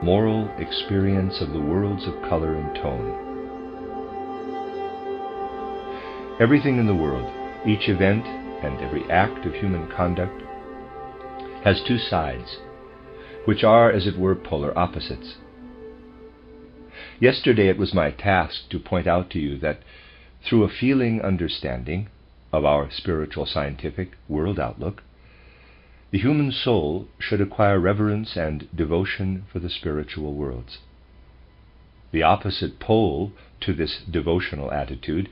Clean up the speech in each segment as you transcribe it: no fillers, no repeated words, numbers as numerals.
moral experience of the worlds of color and tone. Everything in the world, each event and every act of human conduct, has two sides, which are, as it were, polar opposites. Yesterday it was my task to point out to you that through a feeling understanding of our spiritual scientific world outlook, the human soul should acquire reverence and devotion for the spiritual worlds. The opposite pole to this devotional attitude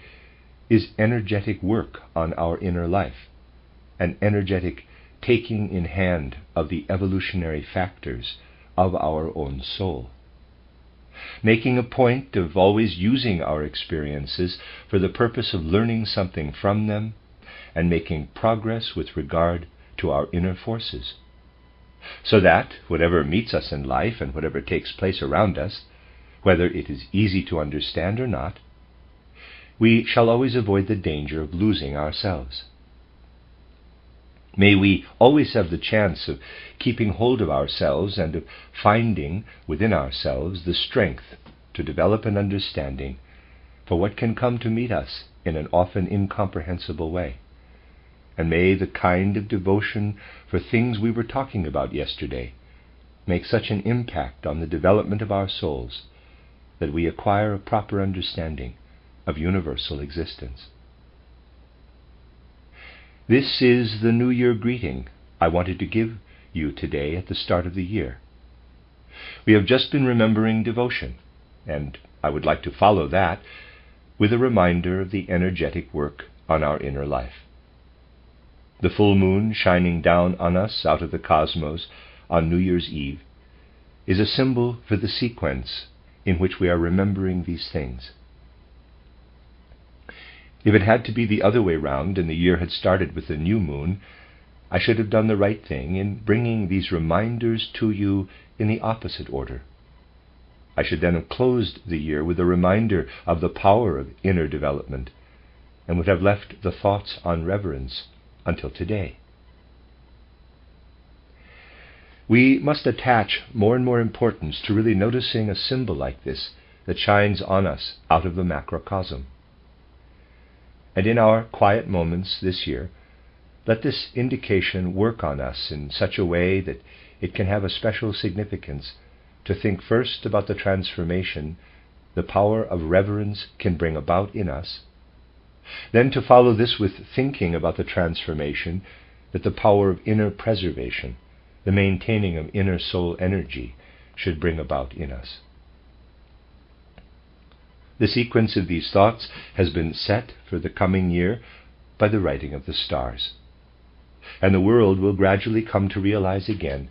is energetic work on our inner life, an energetic taking in hand of the evolutionary factors of our own soul, making a point of always using our experiences for the purpose of learning something from them and making progress with regard to our inner forces, so that whatever meets us in life and whatever takes place around us, whether it is easy to understand or not, we shall always avoid the danger of losing ourselves. May we always have the chance of keeping hold of ourselves and of finding within ourselves the strength to develop an understanding for what can come to meet us in an often incomprehensible way. And may the kind of devotion for things we were talking about yesterday make such an impact on the development of our souls that we acquire a proper understanding of universal existence. This is the New Year greeting I wanted to give you today at the start of the year. We have just been remembering devotion, and I would like to follow that with a reminder of the energetic work on our inner life. The full moon shining down on us out of the cosmos on New Year's Eve is a symbol for the sequence in which we are remembering these things. If it had to be the other way round and the year had started with the new moon, I should have done the right thing in bringing these reminders to you in the opposite order. I should then have closed the year with a reminder of the power of inner development and would have left the thoughts on reverence until today. We must attach more and more importance to really noticing a symbol like this that shines on us out of the macrocosm. And in our quiet moments this year, let this indication work on us in such a way that it can have a special significance to think first about the transformation the power of reverence can bring about in us, then to follow this with thinking about the transformation that the power of inner preservation, the maintaining of inner soul energy, should bring about in us. The sequence of these thoughts has been set for the coming year by the writing of the stars, and the world will gradually come to realize again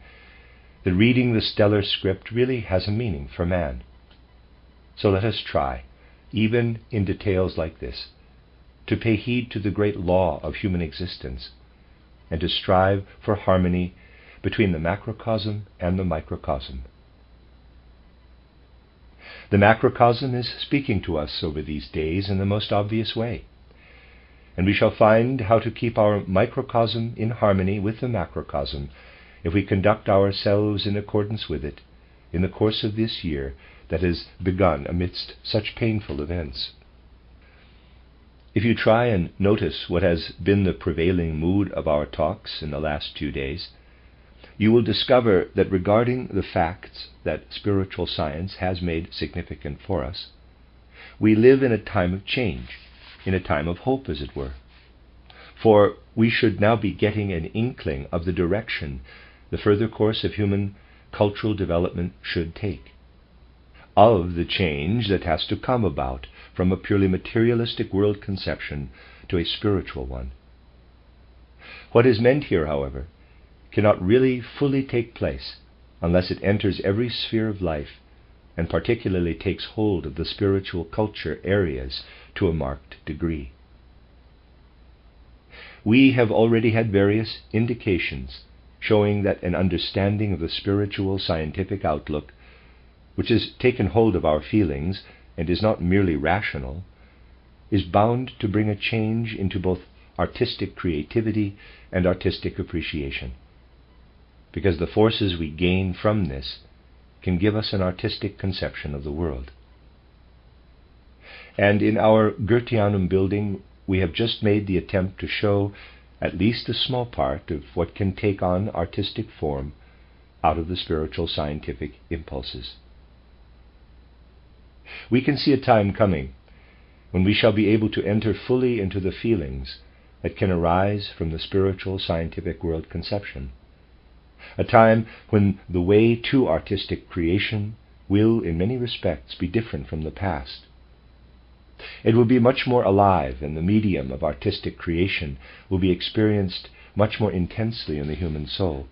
that reading the stellar script really has a meaning for man. So let us try, even in details like this, to pay heed to the great law of human existence and to strive for harmony between the macrocosm and the microcosm. The macrocosm is speaking to us over these days in the most obvious way, and we shall find how to keep our microcosm in harmony with the macrocosm if we conduct ourselves in accordance with it in the course of this year that has begun amidst such painful events. If you try and notice what has been the prevailing mood of our talks in the last 2 days, you will discover that regarding the facts that spiritual science has made significant for us, we live in a time of change, in a time of hope, as it were. For we should now be getting an inkling of the direction the further course of human cultural development should take, of the change that has to come about from a purely materialistic world conception to a spiritual one. What is meant here, however, cannot really fully take place unless it enters every sphere of life and particularly takes hold of the spiritual culture areas to a marked degree. We have already had various indications showing that an understanding of the spiritual scientific outlook, which has taken hold of our feelings and is not merely rational, is bound to bring a change into both artistic creativity and artistic appreciation, because the forces we gain from this can give us an artistic conception of the world. And in our Goetheanum building, we have just made the attempt to show at least a small part of what can take on artistic form out of the spiritual scientific impulses. We can see a time coming when we shall be able to enter fully into the feelings that can arise from the spiritual scientific world conception, a time when the way to artistic creation will, in many respects, be different from the past. It will be much more alive, and the medium of artistic creation will be experienced much more intensely in the human soul.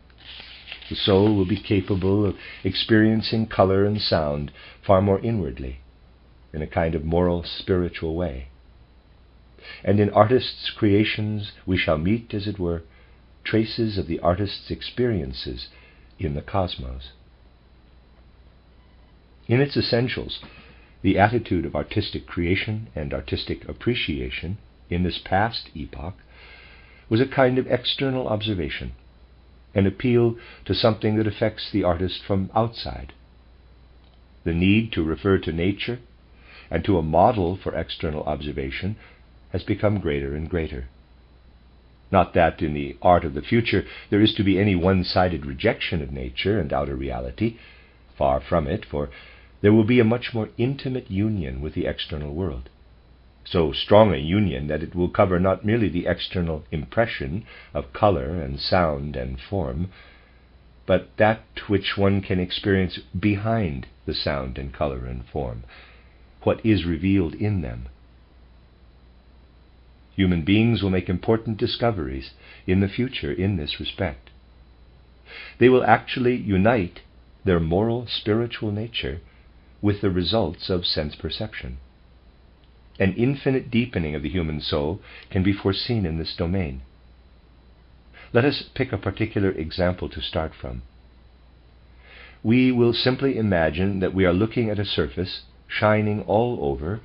The soul will be capable of experiencing color and sound far more inwardly, in a kind of moral, spiritual way. And in artists' creations we shall meet, as it were, traces of the artist's experiences in the cosmos. In its essentials, the attitude of artistic creation and artistic appreciation in this past epoch was a kind of external observation, an appeal to something that affects the artist from outside. The need to refer to nature and to a model for external observation has become greater and greater. Not that in the art of the future there is to be any one-sided rejection of nature and outer reality. Far from it, for there will be a much more intimate union with the external world. So strong a union that it will cover not merely the external impression of color and sound and form, but that which one can experience behind the sound and color and form, what is revealed in them. Human beings will make important discoveries in the future in this respect. They will actually unite their moral, spiritual nature with the results of sense perception. An infinite deepening of the human soul can be foreseen in this domain. Let us pick a particular example to start from. We will simply imagine that we are looking at a surface shining all over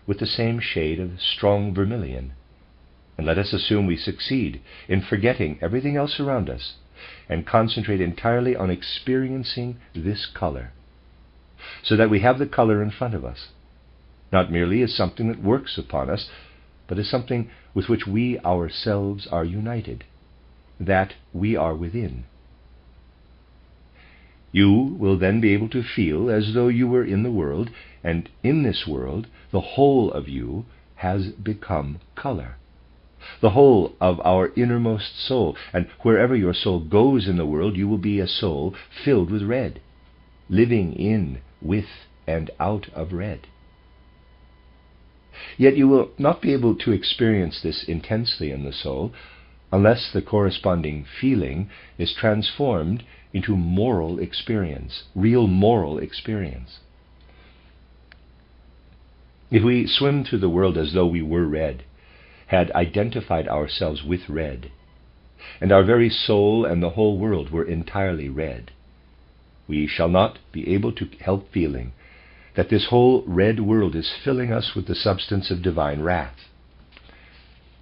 with the same shade of strong vermilion, and let us assume we succeed in forgetting everything else around us and concentrate entirely on experiencing this color, so that we have the color in front of us, not merely as something that works upon us, but as something with which we ourselves are united, that we are within. You will then be able to feel as though you were in the world, and in this world the whole of you has become color, the whole of our innermost soul, and wherever your soul goes in the world you will be a soul filled with red, living in, with, and out of red. Yet you will not be able to experience this intensely in the soul unless the corresponding feeling is transformed into moral experience, real moral experience. If we swim through the world as though we were red, had identified ourselves with red, and our very soul and the whole world were entirely red, we shall not be able to help feeling that this whole red world is filling us with the substance of divine wrath,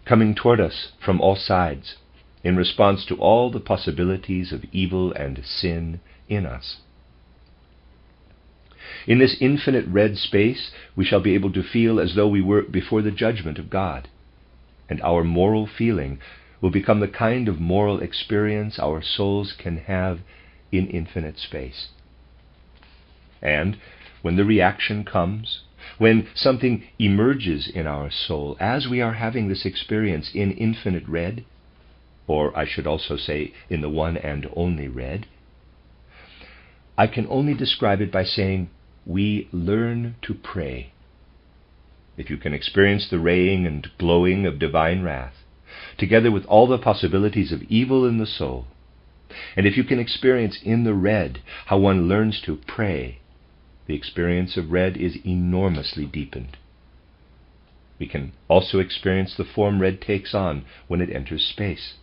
coming toward us from all sides in response to all the possibilities of evil and sin in us. In this infinite red space we shall be able to feel as though we were before the judgment of God, and our moral feeling will become the kind of moral experience our souls can have in infinite space. And when the reaction comes, when something emerges in our soul as we are having this experience in infinite red, or I should also say in the one and only red, I can only describe it by saying we learn to pray. If you can experience the raying and glowing of divine wrath, together with all the possibilities of evil in the soul, and if you can experience in the red how one learns to pray, the experience of red is enormously deepened. We can also experience the form red takes on when it enters space.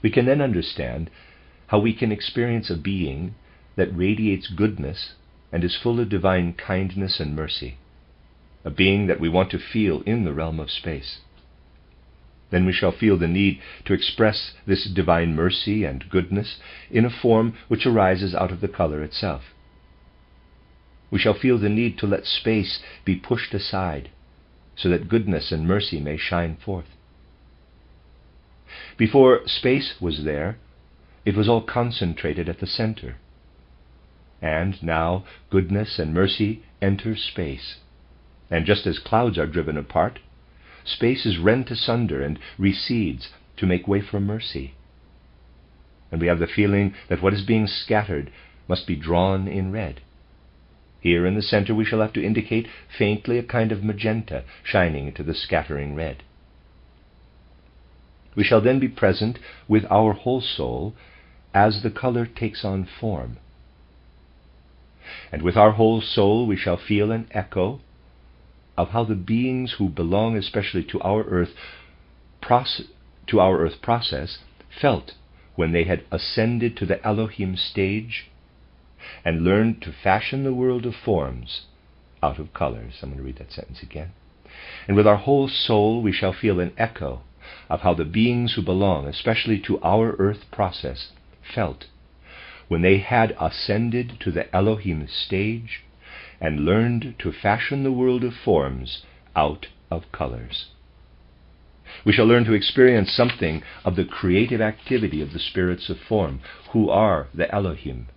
We can then understand how we can experience a being that radiates goodness and is full of divine kindness and mercy, a being that we want to feel in the realm of space. then we shall feel the need to express this divine mercy and goodness in a form which arises out of the color itself. We shall feel the need to let space be pushed aside, so that goodness and mercy may shine forth. Before space was there, it was all concentrated at the center. And now goodness and mercy enter space. And just as clouds are driven apart, space is rent asunder and recedes to make way for mercy. And we have the feeling that what is being scattered must be drawn in red. Here in the center we shall have to indicate faintly a kind of magenta shining into the scattering red. We shall then be present with our whole soul as the color takes on form. And with our whole soul we shall feel an echo of how the beings who belong especially to our earth process felt when they had ascended to the Elohim stage and learned to fashion the world of forms out of colors. I'm going to read that sentence again. And with our whole soul we shall feel an echo of how the beings who belong especially to our earth process felt when they had ascended to the Elohim stage and learned to fashion the world of forms out of colors. We shall learn to experience something of the creative activity of the spirits of form, who are the Elohim.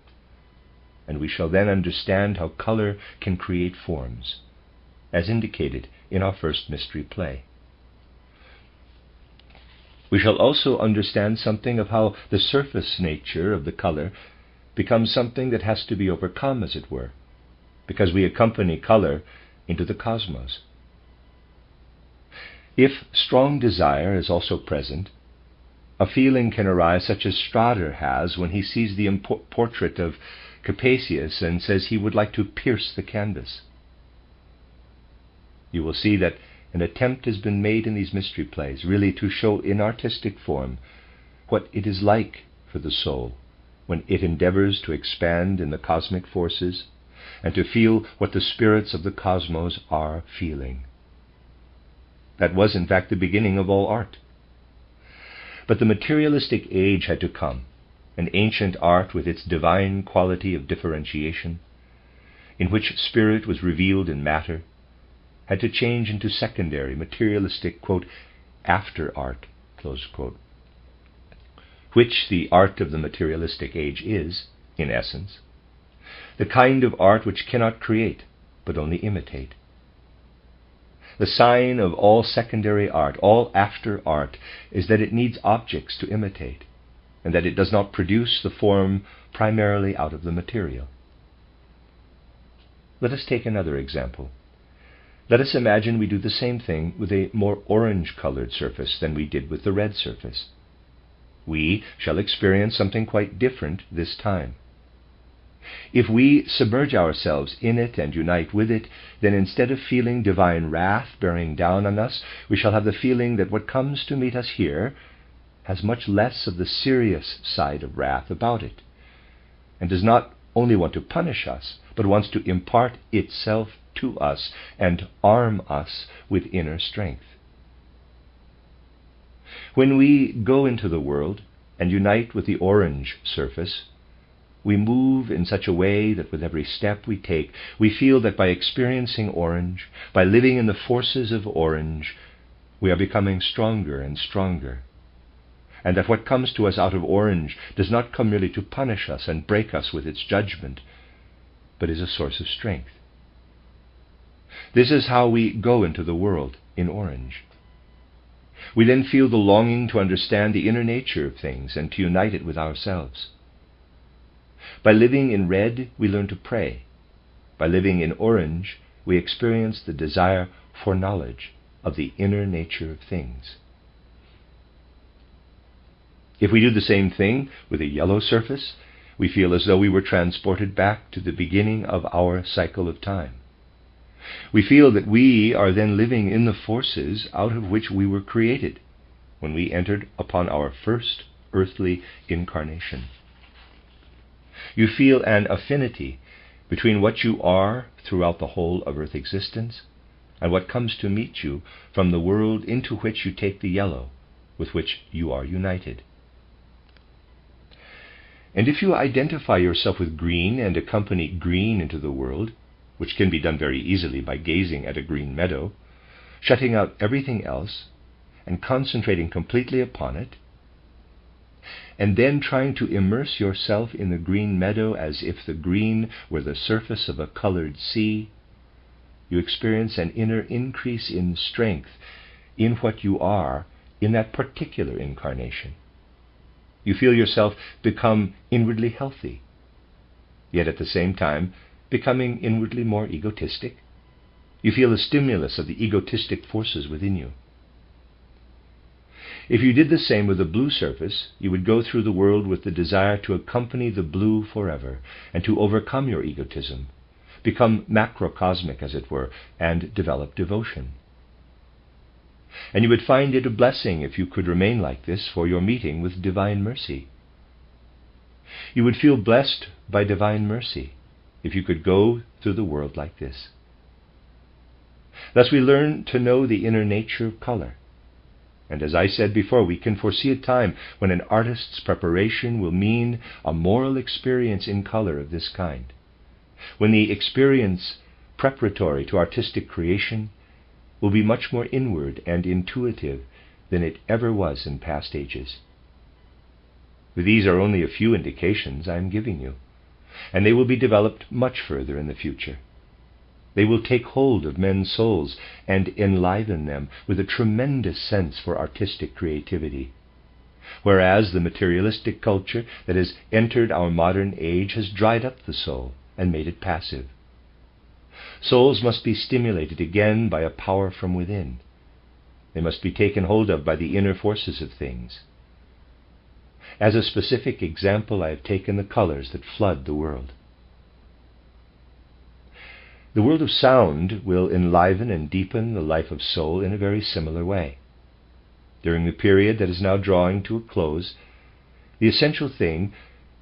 And we shall then understand how color can create forms, as indicated in our first mystery play. We shall also understand something of how the surface nature of the color becomes something that has to be overcome, as it were, because we accompany color into the cosmos. If strong desire is also present, a feeling can arise such as Strader has when he sees the portrait of Capasius and says he would like to pierce the canvas. You will see that an attempt has been made in these mystery plays really to show in artistic form what it is like for the soul when it endeavors to expand in the cosmic forces and to feel what the spirits of the cosmos are feeling. That was, in fact, the beginning of all art. But the materialistic age had to come, an ancient art with its divine quality of differentiation, in which spirit was revealed in matter, had to change into secondary, materialistic, quote, after art, close quote, which the art of the materialistic age is, in essence, the kind of art which cannot create, but only imitate. The sign of all secondary art, all after art, is that it needs objects to imitate, and that it does not produce the form primarily out of the material. Let us take another example. Let us imagine we do the same thing with a more orange-colored surface than we did with the red surface. We shall experience something quite different this time. If we submerge ourselves in it and unite with it, then instead of feeling divine wrath bearing down on us, we shall have the feeling that what comes to meet us here has much less of the serious side of wrath about it, and does not only want to punish us, but wants to impart itself to us and arm us with inner strength. When we go into the world and unite with the orange surface, we move in such a way that with every step we take, we feel that by experiencing orange, by living in the forces of orange, we are becoming stronger and stronger, and that what comes to us out of orange does not come merely to punish us and break us with its judgment, but is a source of strength. This is how we go into the world in orange. We then feel the longing to understand the inner nature of things and to unite it with ourselves. By living in red, we learn to pray. By living in orange, we experience the desire for knowledge of the inner nature of things. If we do the same thing with a yellow surface, we feel as though we were transported back to the beginning of our cycle of time. We feel that we are then living in the forces out of which we were created when we entered upon our first earthly incarnation. You feel an affinity between what you are throughout the whole of earth existence and what comes to meet you from the world into which you take the yellow with which you are united. And if you identify yourself with green and accompany green into the world, which can be done very easily by gazing at a green meadow, shutting out everything else, and concentrating completely upon it, and then trying to immerse yourself in the green meadow as if the green were the surface of a colored sea, you experience an inner increase in strength in what you are in that particular incarnation. You feel yourself become inwardly healthy, yet at the same time becoming inwardly more egotistic. You feel the stimulus of the egotistic forces within you. If you did the same with a blue surface, you would go through the world with the desire to accompany the blue forever and to overcome your egotism, become macrocosmic, as it were, and develop devotion. And you would find it a blessing if you could remain like this for your meeting with divine mercy. You would feel blessed by divine mercy if you could go through the world like this. Thus we learn to know the inner nature of color. And as I said before, we can foresee a time when an artist's preparation will mean a moral experience in color of this kind, when the experience preparatory to artistic creation will be much more inward and intuitive than it ever was in past ages. These are only a few indications I am giving you, and they will be developed much further in the future. They will take hold of men's souls and enliven them with a tremendous sense for artistic creativity, whereas the materialistic culture that has entered our modern age has dried up the soul and made it passive. Souls must be stimulated again by a power from within. They must be taken hold of by the inner forces of things. As a specific example, I have taken the colors that flood the world. The world of sound will enliven and deepen the life of soul in a very similar way. During the period that is now drawing to a close, the essential thing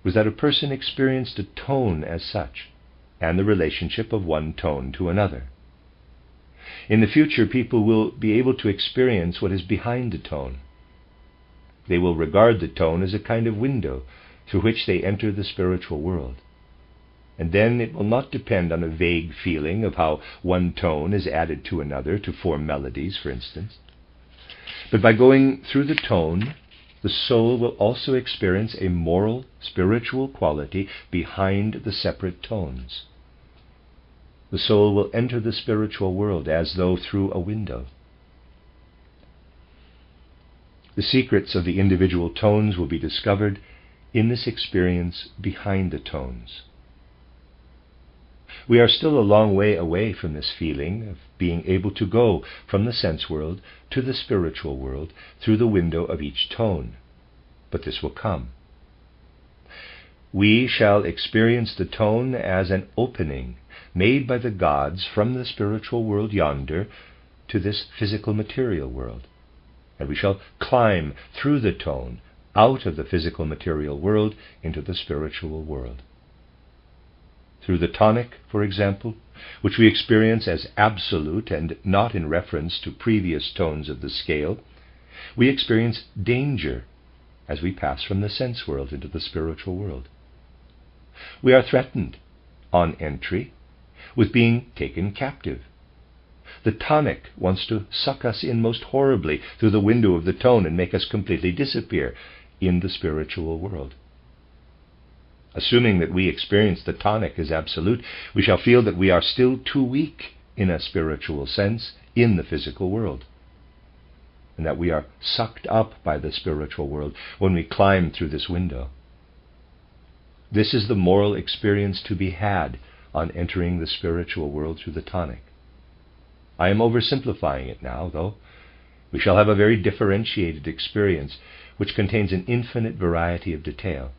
was that a person experienced a tone as such, and the relationship of one tone to another. In the future, people will be able to experience what is behind the tone. They will regard the tone as a kind of window through which they enter the spiritual world. And then it will not depend on a vague feeling of how one tone is added to another to form melodies, for instance. But by going through the tone, the soul will also experience a moral, spiritual quality behind the separate tones. The soul will enter the spiritual world as though through a window. The secrets of the individual tones will be discovered in this experience behind the tones. We are still a long way away from this feeling of being able to go from the sense world to the spiritual world through the window of each tone, but this will come. We shall experience the tone as an opening made by the gods from the spiritual world yonder to this physical material world, and we shall climb through the tone out of the physical material world into the spiritual world. Through the tonic, for example, which we experience as absolute and not in reference to previous tones of the scale, we experience danger as we pass from the sense world into the spiritual world. We are threatened, on entry, with being taken captive. The tonic wants to suck us in most horribly through the window of the tone and make us completely disappear in the spiritual world. Assuming that we experience the tonic as absolute, we shall feel that we are still too weak in a spiritual sense in the physical world, and that we are sucked up by the spiritual world when we climb through this window. This is the moral experience to be had on entering the spiritual world through the tonic. I am oversimplifying it now, though. We shall have a very differentiated experience which contains an infinite variety of detail.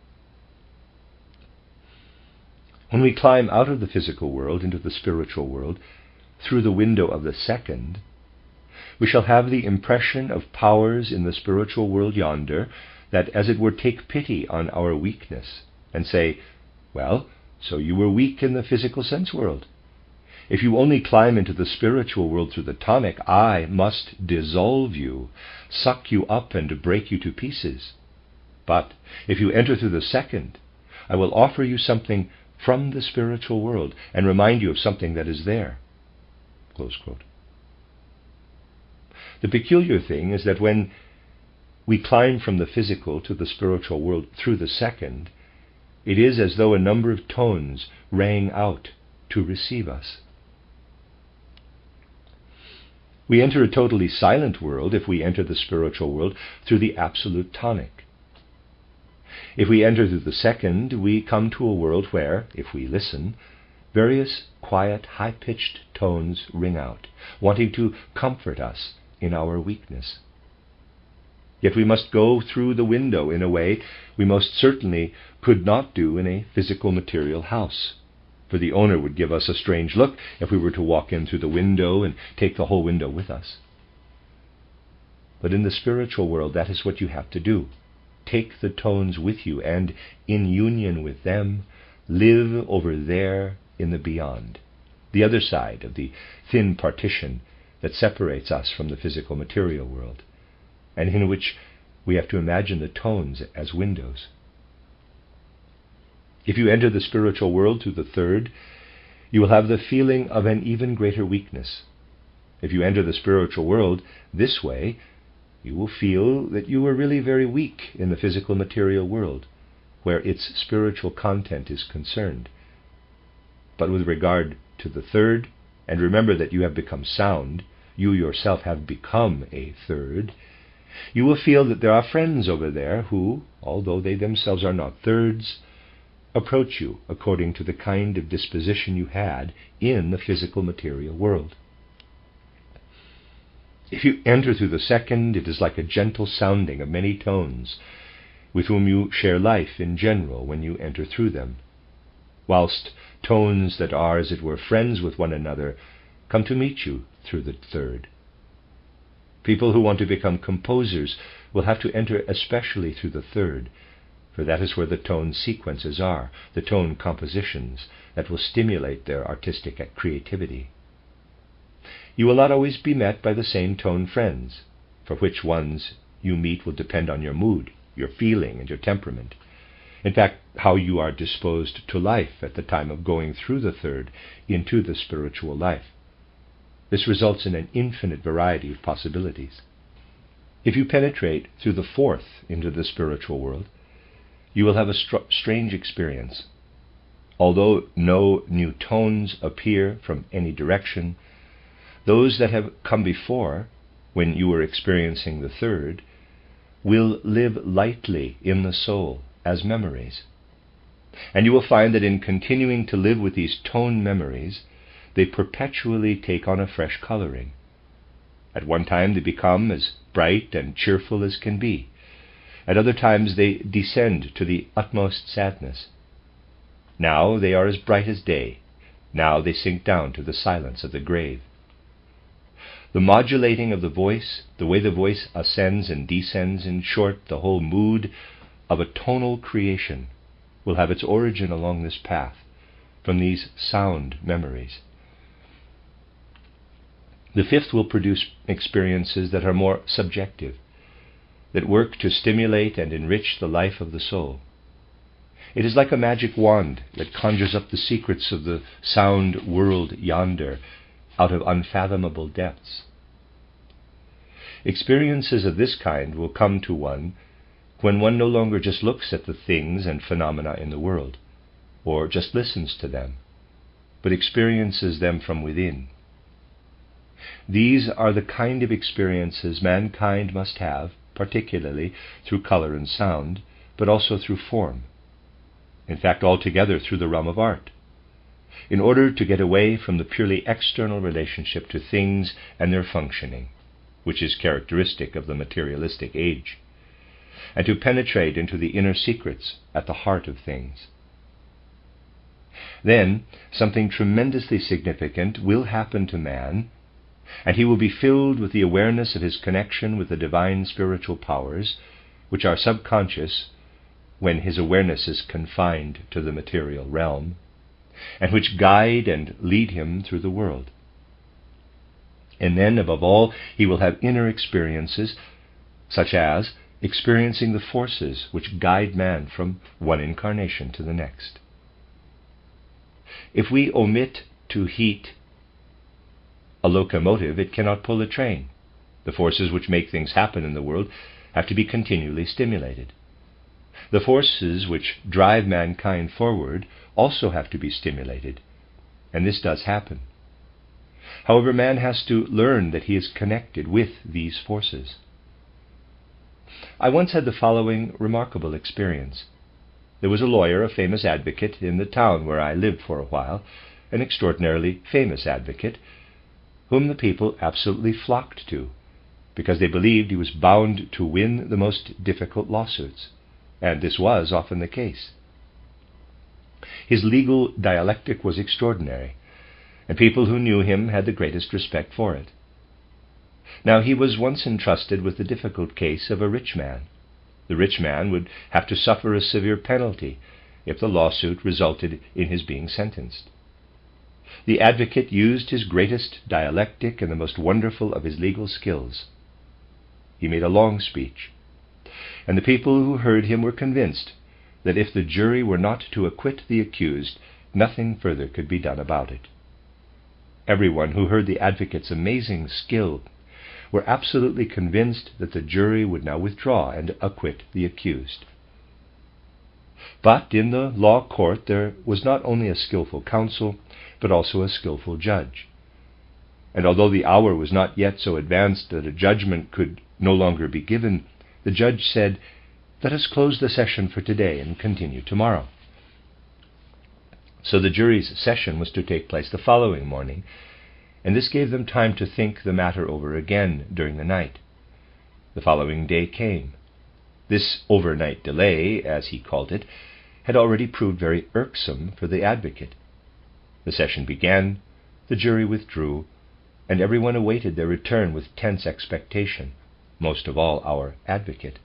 When we climb out of the physical world into the spiritual world through the window of the second, we shall have the impression of powers in the spiritual world yonder that, as it were, take pity on our weakness and say, "Well, so you were weak in the physical sense world. If you only climb into the spiritual world through the tonic, I must dissolve you, suck you up and break you to pieces. But if you enter through the second, I will offer you something from the spiritual world and remind you of something that is there." Close quote. The peculiar thing is that when we climb from the physical to the spiritual world through the second, it is as though a number of tones rang out to receive us. We enter a totally silent world if we enter the spiritual world through the absolute tonic. If we enter through the second, we come to a world where, if we listen, various quiet, high-pitched tones ring out, wanting to comfort us in our weakness. Yet we must go through the window in a way we most certainly could not do in a physical material house, for the owner would give us a strange look if we were to walk in through the window and take the whole window with us. But in the spiritual world, that is what you have to do. Take the tones with you, and in union with them, live over there in the beyond, the other side of the thin partition that separates us from the physical material world, and in which we have to imagine the tones as windows. If you enter the spiritual world through the third, you will have the feeling of an even greater weakness. If you enter the spiritual world this way, you will feel that you are really very weak in the physical material world, where its spiritual content is concerned. But with regard to the third, and remember that you have become sound, you yourself have become a third, you will feel that there are friends over there who, although they themselves are not thirds, approach you according to the kind of disposition you had in the physical material world. If you enter through the second, it is like a gentle sounding of many tones, with whom you share life in general when you enter through them, whilst tones that are, as it were, friends with one another come to meet you through the third. People who want to become composers will have to enter especially through the third, for that is where the tone sequences are, the tone compositions that will stimulate their artistic creativity. You will not always be met by the same tone friends, for which ones you meet will depend on your mood, your feeling, and your temperament. In fact, how you are disposed to life at the time of going through the third into the spiritual life. This results in an infinite variety of possibilities. If you penetrate through the fourth into the spiritual world, you will have a strange experience. Although no new tones appear from any direction, those that have come before, when you were experiencing the third, will live lightly in the soul as memories. And you will find that in continuing to live with these tone memories, they perpetually take on a fresh coloring. At one time they become as bright and cheerful as can be. At other times they descend to the utmost sadness. Now they are as bright as day. Now they sink down to the silence of the grave. The modulating of the voice, the way the voice ascends and descends, in short, the whole mood of a tonal creation, will have its origin along this path, from these sound memories. The fifth will produce experiences that are more subjective, that work to stimulate and enrich the life of the soul. It is like a magic wand that conjures up the secrets of the sound world yonder out of unfathomable depths. Experiences of this kind will come to one when one no longer just looks at the things and phenomena in the world, or just listens to them, but experiences them from within. These are the kind of experiences mankind must have, particularly through color and sound, but also through form. In fact, altogether through the realm of art, in order to get away from the purely external relationship to things and their functioning, which is characteristic of the materialistic age, and to penetrate into the inner secrets at the heart of things. Then something tremendously significant will happen to man, and he will be filled with the awareness of his connection with the divine spiritual powers, which are subconscious when his awareness is confined to the material realm, and which guide and lead him through the world. And then, above all, he will have inner experiences, such as experiencing the forces which guide man from one incarnation to the next. If we omit to heat a locomotive, it cannot pull a train. The forces which make things happen in the world have to be continually stimulated. The forces which drive mankind forward also have to be stimulated, and this does happen. However, man has to learn that he is connected with these forces. I once had the following remarkable experience. There was a lawyer, a famous advocate, in the town where I lived for a while, an extraordinarily famous advocate, whom the people absolutely flocked to, because they believed he was bound to win the most difficult lawsuits, and this was often the case. His legal dialectic was extraordinary, and people who knew him had the greatest respect for it. Now, he was once entrusted with the difficult case of a rich man. The rich man would have to suffer a severe penalty if the lawsuit resulted in his being sentenced. The advocate used his greatest dialectic and the most wonderful of his legal skills. He made a long speech, and the people who heard him were convinced that if the jury were not to acquit the accused, nothing further could be done about it. Everyone who heard the advocate's amazing skill were absolutely convinced that the jury would now withdraw and acquit the accused. But in the law court there was not only a skillful counsel, but also a skillful judge. And although the hour was not yet so advanced that a judgment could no longer be given, the judge said, "Let us close the session for today and continue tomorrow." So the jury's session was to take place the following morning, and this gave them time to think the matter over again during the night. The following day came. This overnight delay, as he called it, had already proved very irksome for the advocate. The session began, the jury withdrew, and everyone awaited their return with tense expectation, most of all our advocate.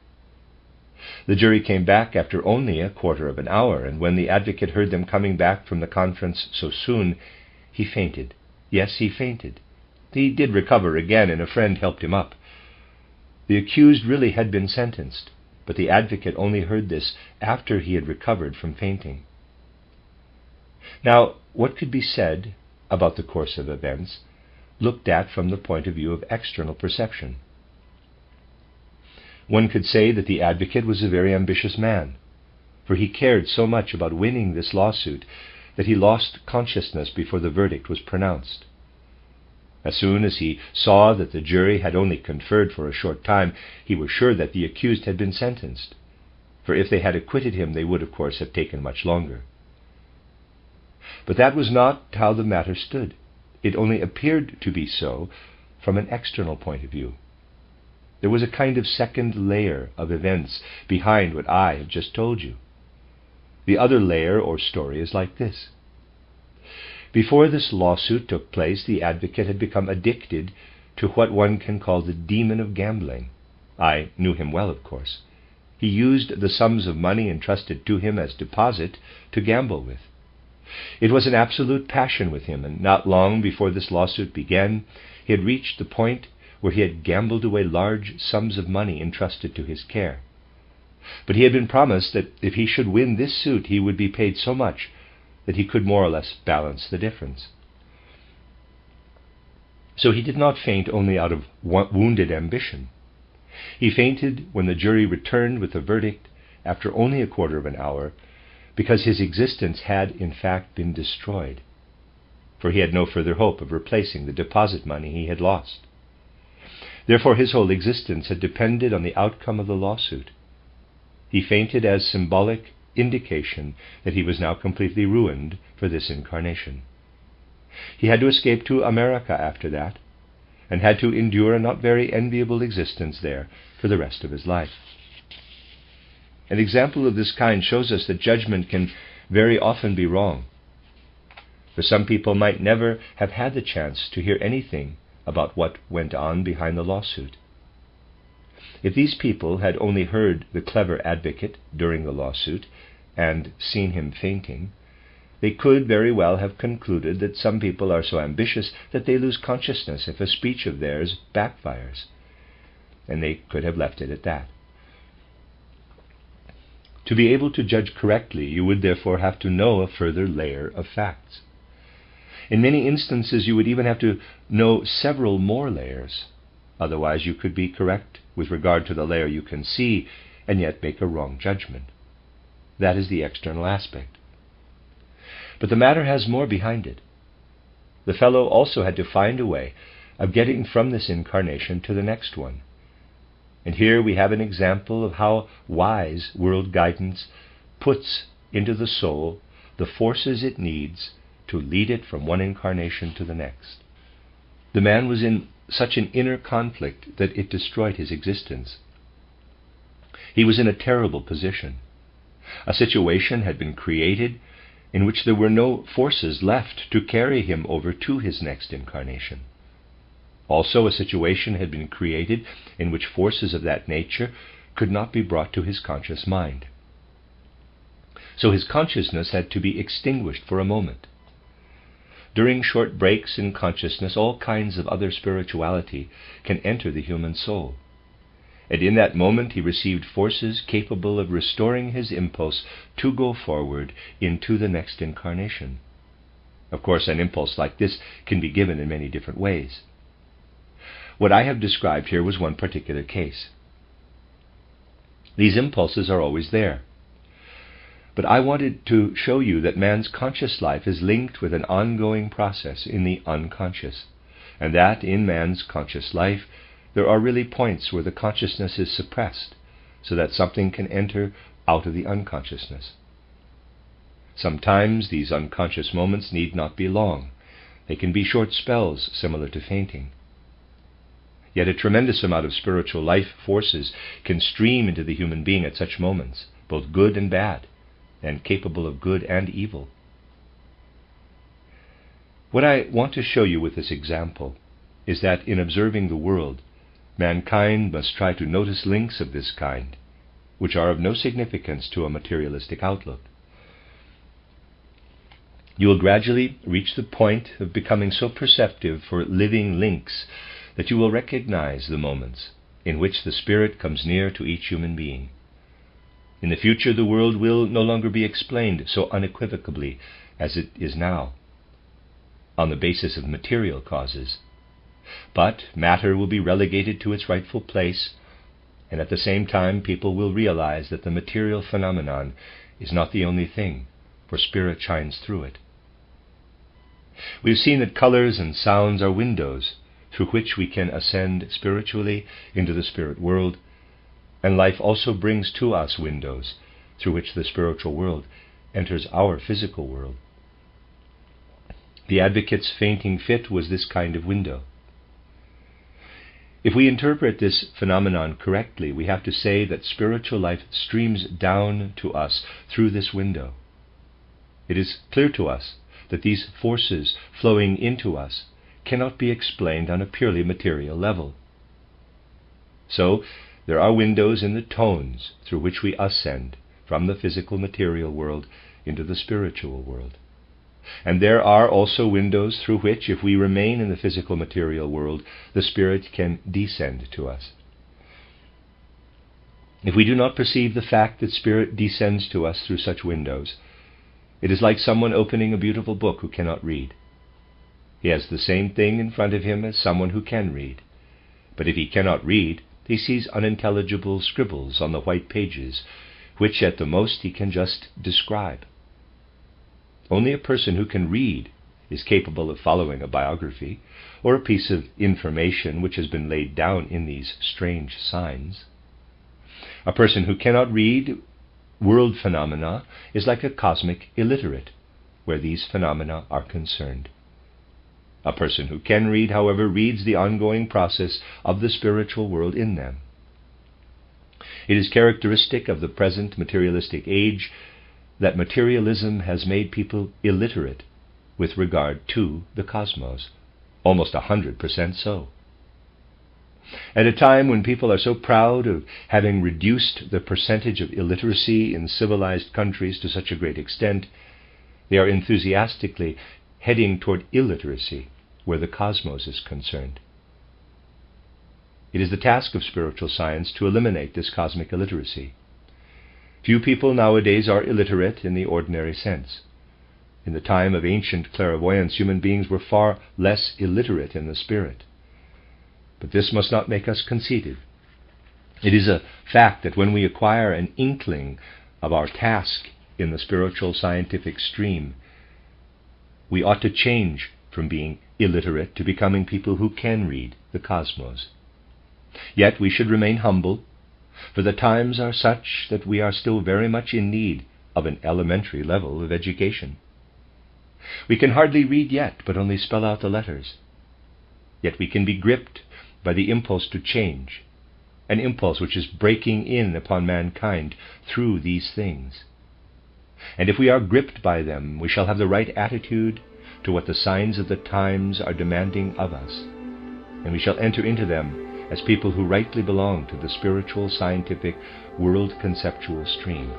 The jury came back after only a quarter of an hour, and when the advocate heard them coming back from the conference so soon, he fainted. Yes, he fainted. He did recover again, and a friend helped him up. The accused really had been sentenced, but the advocate only heard this after he had recovered from fainting. Now, what could be said about the course of events, looked at from the point of view of external perception? One could say that the advocate was a very ambitious man, for he cared so much about winning this lawsuit that he lost consciousness before the verdict was pronounced. As soon as he saw that the jury had only conferred for a short time, he was sure that the accused had been sentenced, for if they had acquitted him, they would, of course, have taken much longer. But that was not how the matter stood. It only appeared to be so from an external point of view. There was a kind of second layer of events behind what I have just told you. The other layer or story is like this. Before this lawsuit took place, the advocate had become addicted to what one can call the demon of gambling. I knew him well, of course. He used the sums of money entrusted to him as deposit to gamble with. It was an absolute passion with him, and not long before this lawsuit began, he had reached the point where he had gambled away large sums of money entrusted to his care. But he had been promised that if he should win this suit, he would be paid so much that he could more or less balance the difference. So he did not faint only out of wounded ambition. He fainted when the jury returned with the verdict after only a quarter of an hour, because his existence had in fact been destroyed, for he had no further hope of replacing the deposit money he had lost. Therefore his whole existence had depended on the outcome of the lawsuit. He fainted as symbolic indication that he was now completely ruined for this incarnation. He had to escape to America after that, and had to endure a not very enviable existence there for the rest of his life. An example of this kind shows us that judgment can very often be wrong, for some people might never have had the chance to hear anything about what went on behind the lawsuit. If these people had only heard the clever advocate during the lawsuit and seen him fainting, They could very well have concluded that some people are so ambitious that they lose consciousness if a speech of theirs backfires, and they could have left it at that. To be able to judge correctly, you would therefore have to know a further layer of facts. In many instances, you would even have to know several more layers. Otherwise, you could be correct with regard to the layer you can see, and yet make a wrong judgment. That is the external aspect. But the matter has more behind it. The fellow also had to find a way of getting from this incarnation to the next one. And here we have an example of how wise world guidance puts into the soul the forces it needs to lead it from one incarnation to the next. The man was in such an inner conflict that it destroyed his existence. He was in a terrible position. A situation had been created in which there were no forces left to carry him over to his next incarnation. Also, a situation had been created in which forces of that nature could not be brought to his conscious mind. So his consciousness had to be extinguished for a moment. During short breaks in consciousness, all kinds of other spirituality can enter the human soul. And in that moment he received forces capable of restoring his impulse to go forward into the next incarnation. Of course, an impulse like this can be given in many different ways. What I have described here was one particular case. These impulses are always there. But I wanted to show you that man's conscious life is linked with an ongoing process in the unconscious, and that in man's conscious life there are really points where the consciousness is suppressed, so that something can enter out of the unconsciousness. Sometimes these unconscious moments need not be long. They can be short spells, similar to fainting. Yet a tremendous amount of spiritual life forces can stream into the human being at such moments, both good and bad, and capable of good and evil. What I want to show you with this example is that in observing the world, mankind must try to notice links of this kind, which are of no significance to a materialistic outlook. You will gradually reach the point of becoming so perceptive for living links that you will recognize the moments in which the Spirit comes near to each human being. In the future, the world will no longer be explained so unequivocally as it is now, on the basis of material causes. But matter will be relegated to its rightful place, and at the same time people will realize that the material phenomenon is not the only thing, for spirit shines through it. We've seen that colors and sounds are windows through which we can ascend spiritually into the spirit world, and life also brings to us windows through which the spiritual world enters our physical world. The advocate's fainting fit was this kind of window. If we interpret this phenomenon correctly, we have to say that spiritual life streams down to us through this window. It is clear to us that these forces flowing into us cannot be explained on a purely material level. So, there are windows in the tones through which we ascend from the physical material world into the spiritual world. And there are also windows through which, if we remain in the physical material world, the Spirit can descend to us. If we do not perceive the fact that Spirit descends to us through such windows, it is like someone opening a beautiful book who cannot read. He has the same thing in front of him as someone who can read. But if he cannot read, he sees unintelligible scribbles on the white pages, which at the most he can just describe. Only a person who can read is capable of following a biography, or a piece of information which has been laid down in these strange signs. A person who cannot read world phenomena is like a cosmic illiterate, where these phenomena are concerned. A person who can read, however, reads the ongoing process of the spiritual world in them. It is characteristic of the present materialistic age that materialism has made people illiterate with regard to the cosmos, almost 100% so. At a time when people are so proud of having reduced the percentage of illiteracy in civilized countries to such a great extent, They are enthusiastically heading toward illiteracy where the cosmos is concerned. It is the task of spiritual science to eliminate this cosmic illiteracy. Few people nowadays are illiterate in the ordinary sense. In the time of ancient clairvoyance, human beings were far less illiterate in the spirit. But this must not make us conceited. It is a fact that when we acquire an inkling of our task in the spiritual scientific stream, we ought to change from being illiterate to becoming people who can read the cosmos. Yet we should remain humble, for the times are such that we are still very much in need of an elementary level of education. We can hardly read yet, but only spell out the letters. Yet we can be gripped by the impulse to change, an impulse which is breaking in upon mankind through these things. And if we are gripped by them, we shall have the right attitude to what the signs of the times are demanding of us, and we shall enter into them as people who rightly belong to the spiritual, scientific, world conceptual stream.